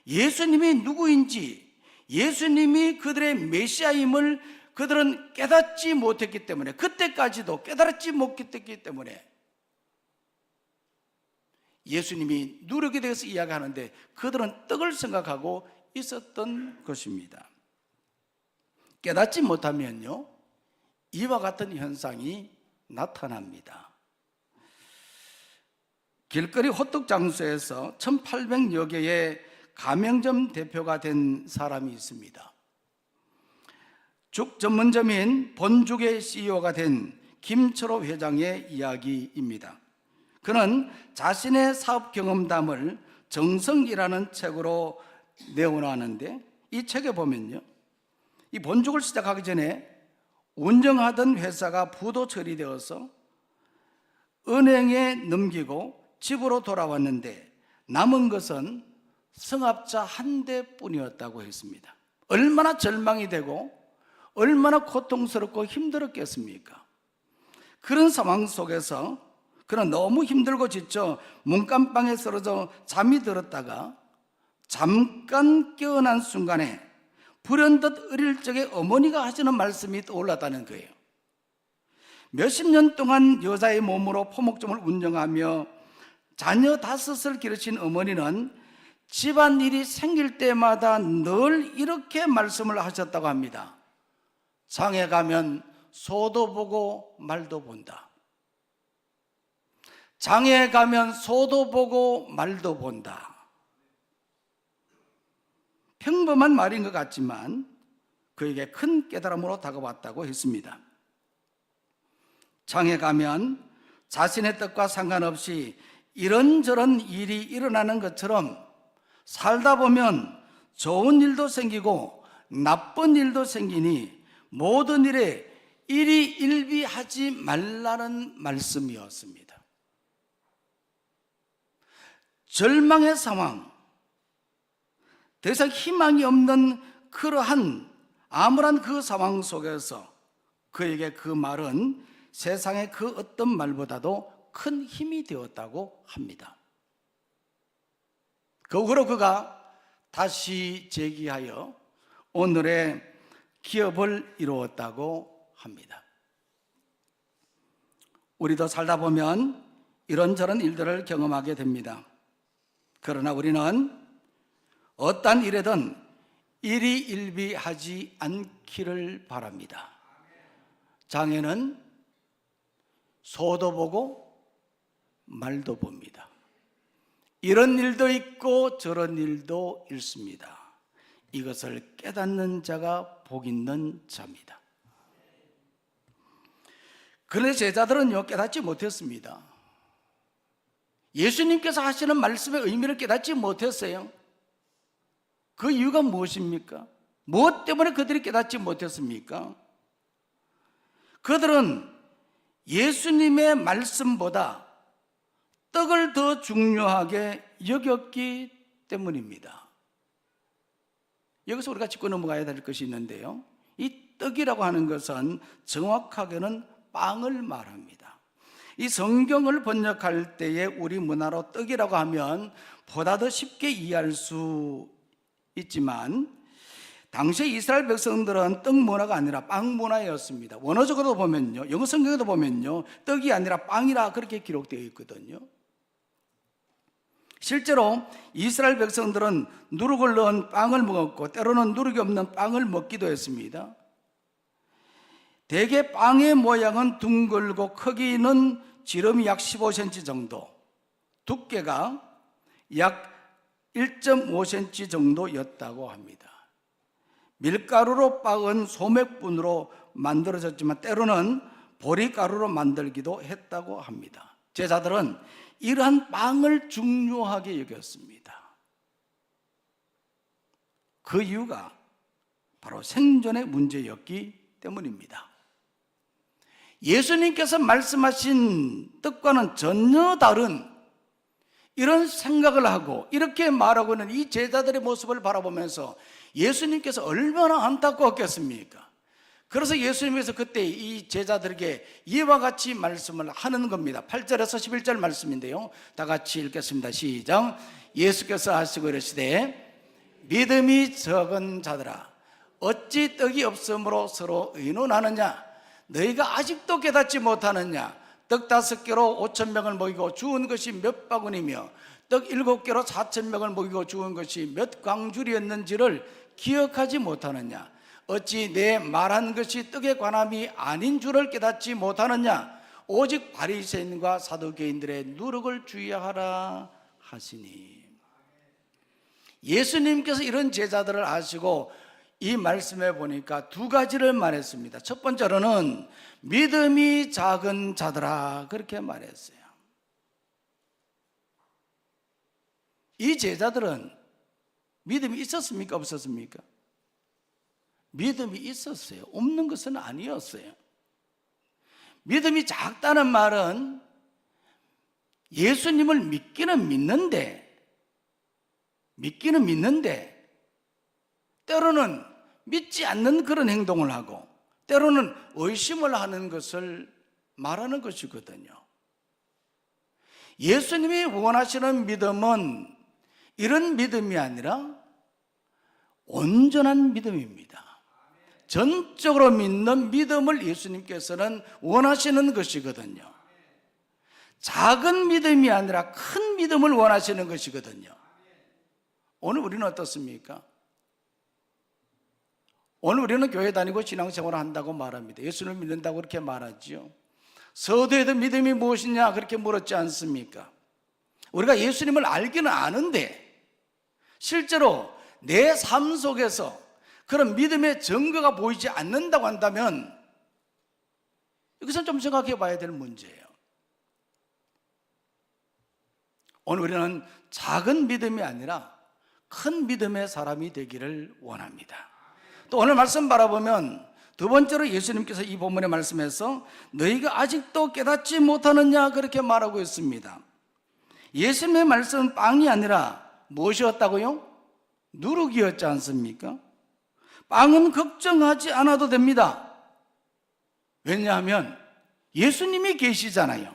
예수님이 누구인지, 예수님이 그들의 메시아임을 그들은 깨닫지 못했기 때문에, 그때까지도 깨달지 못했기 때문에 예수님이 누룩에 대해서 이야기하는데 그들은 떡을 생각하고 있었던 것입니다. 깨닫지 못하면요, 이와 같은 현상이 나타납니다. 길거리 호떡 장소에서 1800여 개의 가맹점 대표가 된 사람이 있습니다. 죽 전문점인 본죽의 CEO가 된 김철호 회장의 이야기입니다. 그는 자신의 사업 경험담을 정성이라는 책으로 내어놓았는데, 이 책에 보면요, 이 본죽을 시작하기 전에 운영하던 회사가 부도 처리되어서 은행에 넘기고 집으로 돌아왔는데 남은 것은 성합자 한 대뿐이었다고 했습니다. 얼마나 절망이 되고 얼마나 고통스럽고 힘들었겠습니까? 그런 상황 속에서 그는 너무 힘들고 지쳐 문간방에 쓰러져 잠이 들었다가 잠깐 깨어난 순간에 불현듯 어릴 적에 어머니가 하시는 말씀이 떠올랐다는 거예요. 몇십 년 동안 여자의 몸으로 포목점을 운영하며 자녀 5을 기르신 어머니는 집안일이 생길 때마다 늘 이렇게 말씀을 하셨다고 합니다. 장에 가면 소도 보고 말도 본다. 장에 가면 소도 보고 말도 본다. 평범한 말인 것 같지만 그에게 큰 깨달음으로 다가왔다고 했습니다. 장에 가면 자신의 뜻과 상관없이 이런저런 일이 일어나는 것처럼 살다 보면 좋은 일도 생기고 나쁜 일도 생기니 모든 일에 일희일비하지 말라는 말씀이었습니다. 절망의 상황, 더 이상 희망이 없는 그러한 암울한 그 상황 속에서 그에게 그 말은 세상의 그 어떤 말보다도 큰 힘이 되었다고 합니다. 그 후로 그가 다시 재기하여 오늘의 기업을 이루었다고 합니다. 우리도 살다 보면 이런저런 일들을 경험하게 됩니다. 그러나 우리는 어떠한 일에든 일희일비하지 않기를 바랍니다. 장에는 소도 보고 말도 봅니다. 이런 일도 있고 저런 일도 있습니다. 이것을 깨닫는 자가 복 있는 자입니다. 그런데 제자들은요, 깨닫지 못했습니다. 예수님께서 하시는 말씀의 의미를 깨닫지 못했어요. 그 이유가 무엇입니까? 무엇 때문에 그들이 깨닫지 못했습니까? 그들은 예수님의 말씀보다 떡을 더 중요하게 여겼기 때문입니다. 여기서 우리가 짚고 넘어가야 될 것이 있는데요, 이 떡이라고 하는 것은 정확하게는 빵을 말합니다. 이 성경을 번역할 때에 우리 문화로 떡이라고 하면 보다 더 쉽게 이해할 수 있지만, 당시 이스라엘 백성들은 떡 문화가 아니라 빵 문화였습니다. 원어적으로 보면요, 영어 성경에도 보면요, 떡이 아니라 빵이라 그렇게 기록되어 있거든요. 실제로 이스라엘 백성들은 누룩을 넣은 빵을 먹었고 때로는 누룩이 없는 빵을 먹기도 했습니다. 대개 빵의 모양은 둥글고 크기는 지름이 약 15cm 정도, 두께가 약 1.5cm 정도였다고 합니다. 밀가루로 빻은 소맥분으로 만들어졌지만 때로는 보리가루로 만들기도 했다고 합니다. 제자들은 이러한 빵을 중요하게 여겼습니다. 그 이유가 바로 생존의 문제였기 때문입니다. 예수님께서 말씀하신 뜻과는 전혀 다른 이런 생각을 하고 이렇게 말하고 있는 이 제자들의 모습을 바라보면서 예수님께서 얼마나 안타까웠겠습니까? 그래서 예수님께서 그때 이 제자들에게 이와 같이 말씀을 하는 겁니다. 8절에서 11절 말씀인데요, 다 같이 읽겠습니다. 시작. 예수께서 하시고 이르시되 믿음이 적은 자들아 어찌 떡이 없으므로 서로 의논하느냐? 너희가 아직도 깨닫지 못하느냐? 떡 5개로 5,000명을 먹이고 주운 것이 몇 바구니며 떡 7개로 4,000명을 먹이고 주운 것이 몇 광줄이었는지를 기억하지 못하느냐? 어찌 내 말한 것이 떡에 관함이 아닌 줄을 깨닫지 못하느냐? 오직 바리새인과 사두개인들의 누룩을 주의하라 하시니. 예수님께서 이런 제자들을 아시고 이 말씀에 보니까 두 가지를 말했습니다. 첫 번째로는 믿음이 작은 자들아 그렇게 말했어요. 이 제자들은 믿음이 있었습니까? 없었습니까? 믿음이 있었어요. 없는 것은 아니었어요. 믿음이 작다는 말은 예수님을 믿기는 믿는데 때로는 믿지 않는 그런 행동을 하고 때로는 의심을 하는 것을 말하는 것이거든요. 예수님이 원하시는 믿음은 이런 믿음이 아니라 온전한 믿음입니다. 전적으로 믿는 믿음을 예수님께서는 원하시는 것이거든요. 작은 믿음이 아니라 큰 믿음을 원하시는 것이거든요. 오늘 우리는 어떻습니까? 오늘 우리는 교회 다니고 신앙생활을 한다고 말합니다. 예수를 믿는다고 그렇게 말하지요. 서두에도 믿음이 무엇이냐 그렇게 물었지 않습니까? 우리가 예수님을 알기는 아는데 실제로 내 삶 속에서 그런 믿음의 증거가 보이지 않는다고 한다면 이것은 좀 생각해 봐야 될 문제예요. 오늘 우리는 작은 믿음이 아니라 큰 믿음의 사람이 되기를 원합니다. 또 오늘 말씀 바라보면 두 번째로 예수님께서 이 본문의 말씀에서 너희가 아직도 깨닫지 못하느냐 그렇게 말하고 있습니다. 예수님의 말씀은 빵이 아니라 무엇이었다고요? 누룩이었지 않습니까? 빵은 걱정하지 않아도 됩니다. 왜냐하면 예수님이 계시잖아요.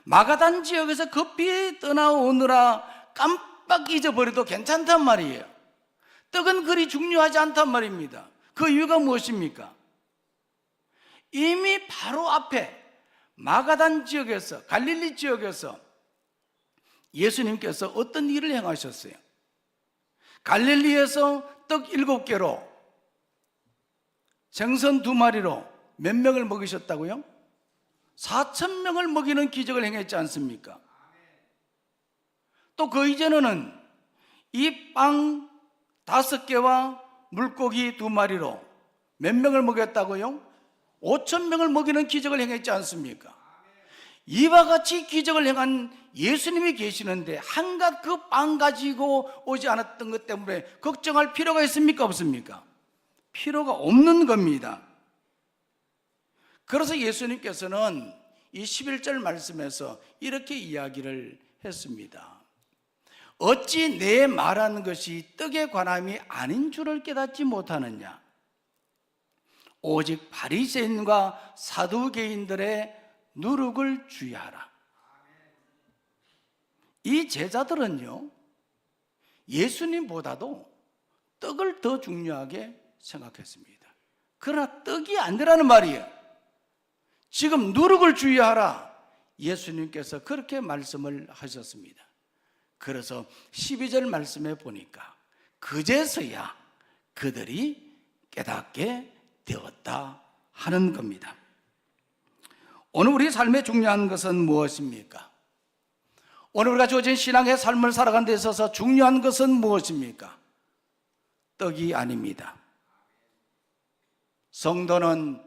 마가단 지역에서 급히 떠나오느라 깜빡 잊어버려도 괜찮단 말이에요. 떡은 그리 중요하지 않단 말입니다. 그 이유가 무엇입니까? 이미 바로 앞에 마가단 지역에서 갈릴리 지역에서 예수님께서 어떤 일을 행하셨어요? 갈릴리에서 떡 7개로 생선 2마리로 몇 명을 먹이셨다고요? 4,000명을 먹이는 기적을 행했지 않습니까? 또 그 이전에는 이 빵 5개와 물고기 2마리로 몇 명을 먹였다고요? 5,000명을 먹이는 기적을 행했지 않습니까? 이와 같이 기적을 행한 예수님이 계시는데 한갓 그 빵 가지고 오지 않았던 것 때문에 걱정할 필요가 있습니까? 없습니까? 필요가 없는 겁니다. 그래서 예수님께서는 이 11절 말씀에서 이렇게 이야기를 했습니다. 어찌 내 말하는 것이 떡에 관함이 아닌 줄을 깨닫지 못하느냐? 오직 바리새인과 사두개인들의 누룩을 주의하라. 이 제자들은요, 예수님보다도 떡을 더 중요하게 생각했습니다. 그러나 떡이 아니라는 말이에요. 지금 누룩을 주의하라. 예수님께서 그렇게 말씀을 하셨습니다. 그래서 12절 말씀에 보니까 그제서야 그들이 깨닫게 되었다 하는 겁니다. 오늘 우리 삶에 중요한 것은 무엇입니까? 오늘 우리가 주어진 신앙의 삶을 살아가는 데 있어서 중요한 것은 무엇입니까? 떡이 아닙니다. 성도는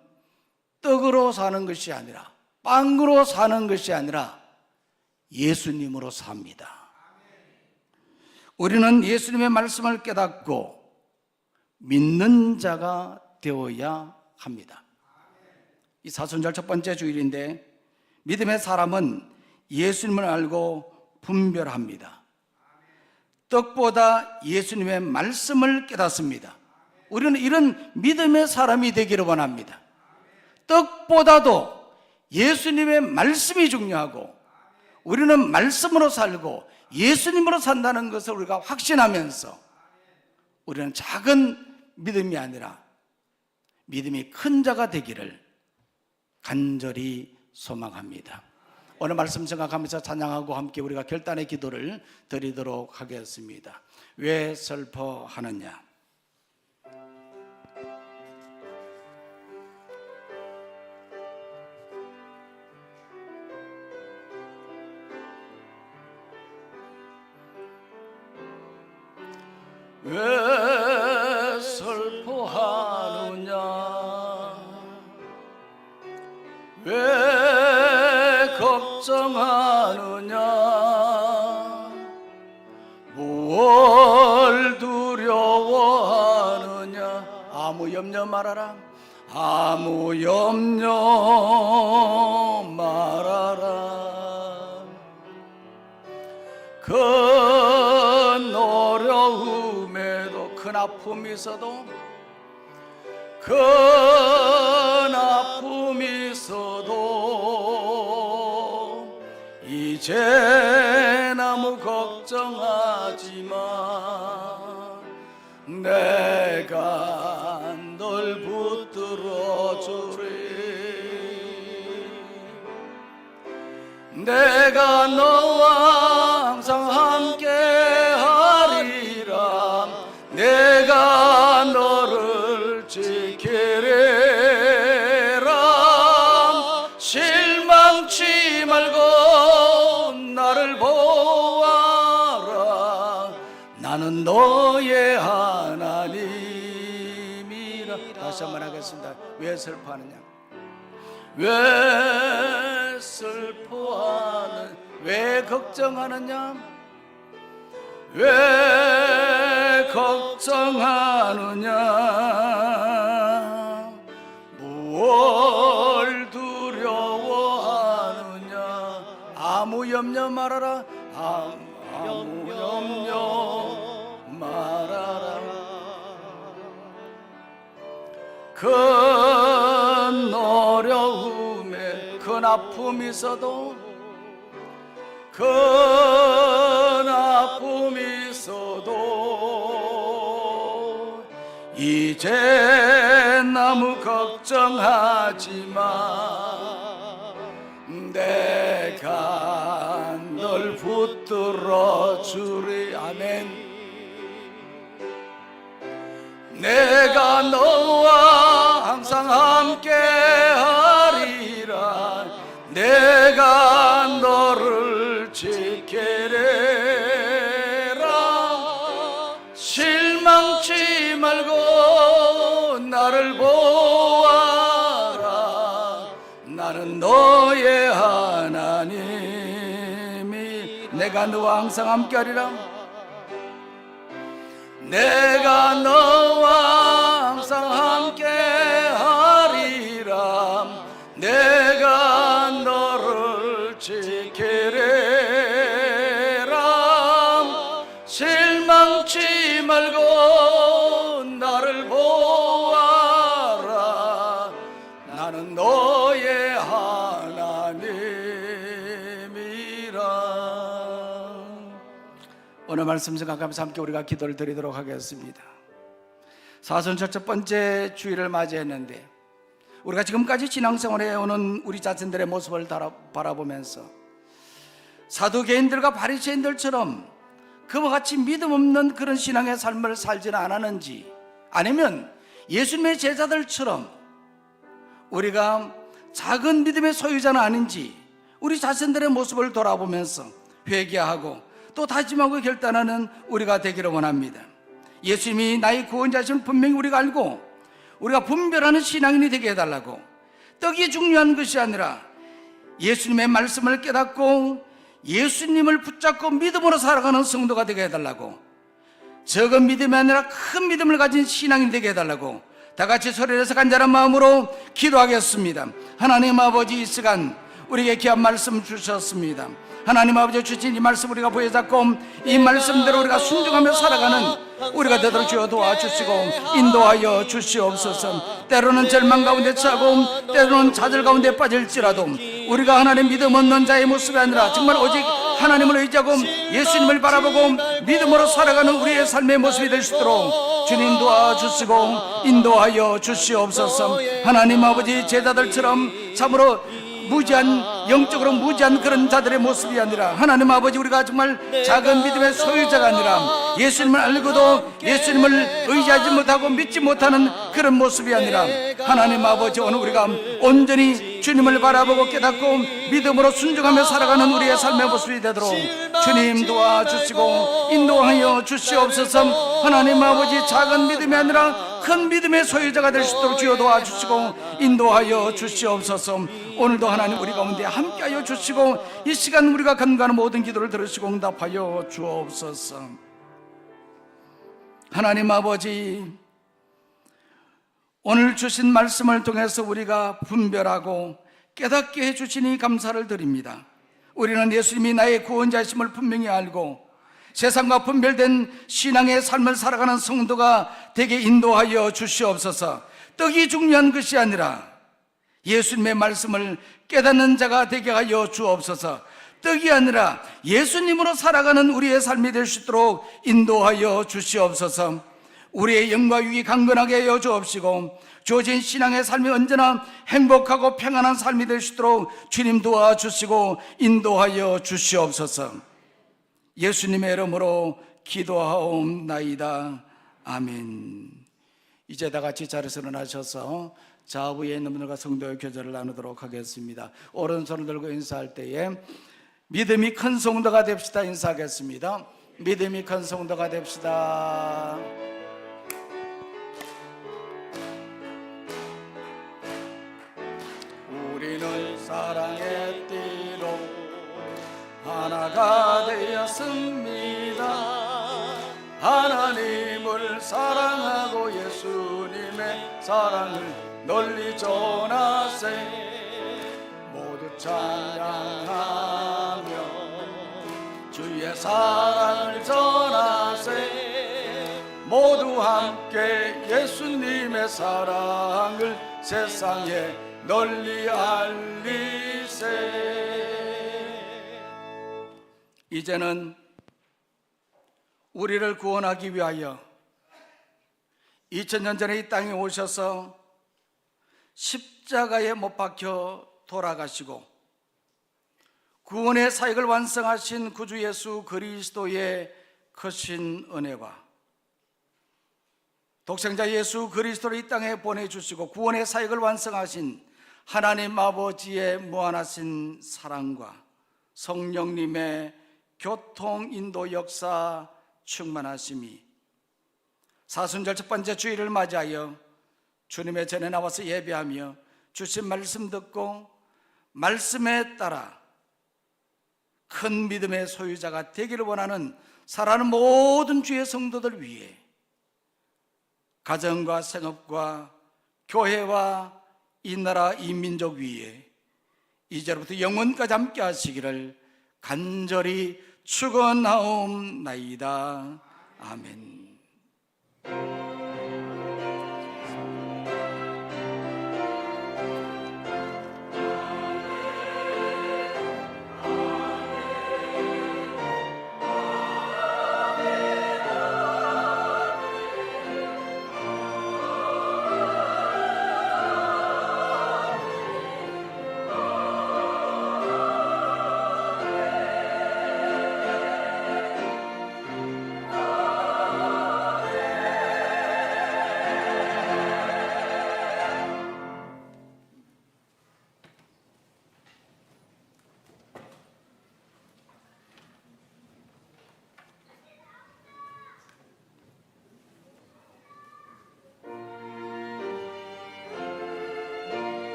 떡으로 사는 것이 아니라 빵으로 사는 것이 아니라 예수님으로 삽니다. 우리는 예수님의 말씀을 깨닫고 믿는 자가 되어야 합니다. 이 사순절 첫 번째 주일인데 믿음의 사람은 예수님을 알고 분별합니다. 떡보다 예수님의 말씀을 깨닫습니다. 우리는 이런 믿음의 사람이 되기를 원합니다. 떡보다도 예수님의 말씀이 중요하고 우리는 말씀으로 살고 예수님으로 산다는 것을 우리가 확신하면서 우리는 작은 믿음이 아니라 믿음이 큰 자가 되기를 간절히 소망합니다. 오늘 말씀 생각하면서 찬양하고 함께 우리가 결단의 기도를 드리도록 하겠습니다. 왜 슬퍼하느냐? 왜 슬퍼하느냐? 왜 걱정하느냐? 무엇 두려워하느냐? 아무 염려 말아라. 아무 염려 말아라. 큰 어려움에도 큰 아픔이 있어도 큰 아픔이 있어도 이제 아무 걱정하지마. 내가 널 붙들어 주리. 내가 너와 항상 함께 하리라. 내가 너를 지키리라. 실망치 말고 나를 보아라. 나는 너의 하나님이라. 다시 한번 하겠습니다. 왜 슬퍼하느냐? 왜 슬퍼하는? 왜 걱정하느냐? 왜 걱정하느냐? 무엇 두려워하느냐? 아무 염려 말아라. 아무 염려 말아라. 큰 어려움에 큰 아픔이 있어도 큰 아픔이 있어도 이제 아무 걱정하지마. 내가 널 붙들어 주리. 아멘. 내가 너와 항상 함께 하리라. 내가 너를 지키리라. 실망치 말고 나를 보아라. 나는 너의 하나님이. 내가 너와 항상 함께 하리라. 내가 너와 항상 함께 하리라. 내가 너를 지키리라. 실망치 말고 나를 보아라. 나는 너의 하나님이라. 오늘 말씀 생각하면서 함께 우리가 기도를 드리도록 하겠습니다. 사순절 첫 번째 주일을 맞이했는데 우리가 지금까지 신앙생활에 오는 우리 자신들의 모습을 바라보면서 사두개인들과 바리새인들처럼 그와 같이 믿음 없는 그런 신앙의 삶을 살지는 않았는지, 아니면 예수님의 제자들처럼 우리가 작은 믿음의 소유자는 아닌지 우리 자신들의 모습을 돌아보면서 회개하고 또 다짐하고 결단하는 우리가 되기를 원합니다. 예수님이 나의 구원자심을 분명히 우리가 알고 우리가 분별하는 신앙인이 되게 해달라고, 떡이 중요한 것이 아니라 예수님의 말씀을 깨닫고 예수님을 붙잡고 믿음으로 살아가는 성도가 되게 해달라고, 적은 믿음이 아니라 큰 믿음을 가진 신앙인이 되게 해달라고 다 같이 소리내서 간절한 마음으로 기도하겠습니다. 하나님 아버지, 이 시간 우리에게 귀한 말씀 주셨습니다. 하나님 아버지 주신 이 말씀 우리가 부여잡고 이 말씀대로 우리가 순종하며 살아가는 우리가 되도록 주여 도와주시고 인도하여 주시옵소서. 때로는 절망 가운데 처하고 때로는 좌절 가운데 빠질지라도 우리가 하나님 믿음 없는 자의 모습이 아니라 정말 오직 하나님을 의지하고 예수님을 바라보고 믿음으로 살아가는 우리의 삶의 모습이 될 수 있도록 주님 도와주시고 인도하여 주시옵소서. 하나님 아버지, 제자들처럼 참으로 무지한, 영적으로 무지한 그런 자들의 모습이 아니라 하나님 아버지, 우리가 정말 작은 믿음의 소유자가 아니라 예수님을 알고도 예수님을 의지하지 못하고 믿지 못하는 그런 모습이 아니라 하나님 아버지, 오늘 우리가 온전히 주님을 바라보고 깨닫고 믿음으로 순종하며 살아가는 우리의 삶의 모습이 되도록 주님 도와주시고 인도하여 주시옵소서. 하나님 아버지, 작은 믿음이 아니라 큰 믿음의 소유자가 될 수 있도록 주여 도와주시고 인도하여 주시옵소서. 오늘도 하나님 우리 가운데 함께하여 주시고 이 시간 우리가 간구하는 모든 기도를 들으시고 응답하여 주옵소서. 하나님 아버지, 오늘 주신 말씀을 통해서 우리가 분별하고 깨닫게 해주시니 감사를 드립니다. 우리는 예수님이 나의 구원자이심을 분명히 알고 세상과 분별된 신앙의 삶을 살아가는 성도가 되게 인도하여 주시옵소서. 떡이 중요한 것이 아니라 예수님의 말씀을 깨닫는 자가 되게 하여 주옵소서. 떡이 아니라 예수님으로 살아가는 우리의 삶이 될 수 있도록 인도하여 주시옵소서. 우리의 영과 육이 강건하게 하여 주옵시고 주어진 신앙의 삶이 언제나 행복하고 평안한 삶이 될 수 있도록 주님 도와주시고 인도하여 주시옵소서. 예수님의 이름으로 기도하옵나이다. 아멘. 이제 다 같이 자리에서 일어나셔서 좌우에 있는 분들과 성도의 교제를 나누도록 하겠습니다. 오른손을 들고 인사할 때에 믿음이 큰 성도가 됩시다 인사하겠습니다. 믿음이 큰 성도가 됩시다. 우리는 사랑의 띠로 하나가 되었습니다. 하나님을 사랑하고 예수님의 사랑을 널리 전하세. 모두 찬양하며 주의 사랑을 전하세. 모두 함께 예수님의 사랑을 세상에 널리 알리세. 이제는 우리를 구원하기 위하여 2000년 전에 이 땅에 오셔서 십자가에 못 박혀 돌아가시고 구원의 사역을 완성하신 구주 예수 그리스도의 크신 은혜와 독생자 예수 그리스도를 이 땅에 보내주시고 구원의 사역을 완성하신 하나님 아버지의 무한하신 사랑과 성령님의 교통 인도 역사 충만하심이 사순절 첫 번째 주일을 맞이하여 주님의 전에 나와서 예배하며 주신 말씀 듣고 말씀에 따라 큰 믿음의 소유자가 되기를 원하는 사랑하는 모든 주의 성도들 위해 가정과 생업과 교회와 이 나라 이 민족 위에 이제로부터 영원까지 함께 하시기를 간절히 축원하옵나이다. 아멘.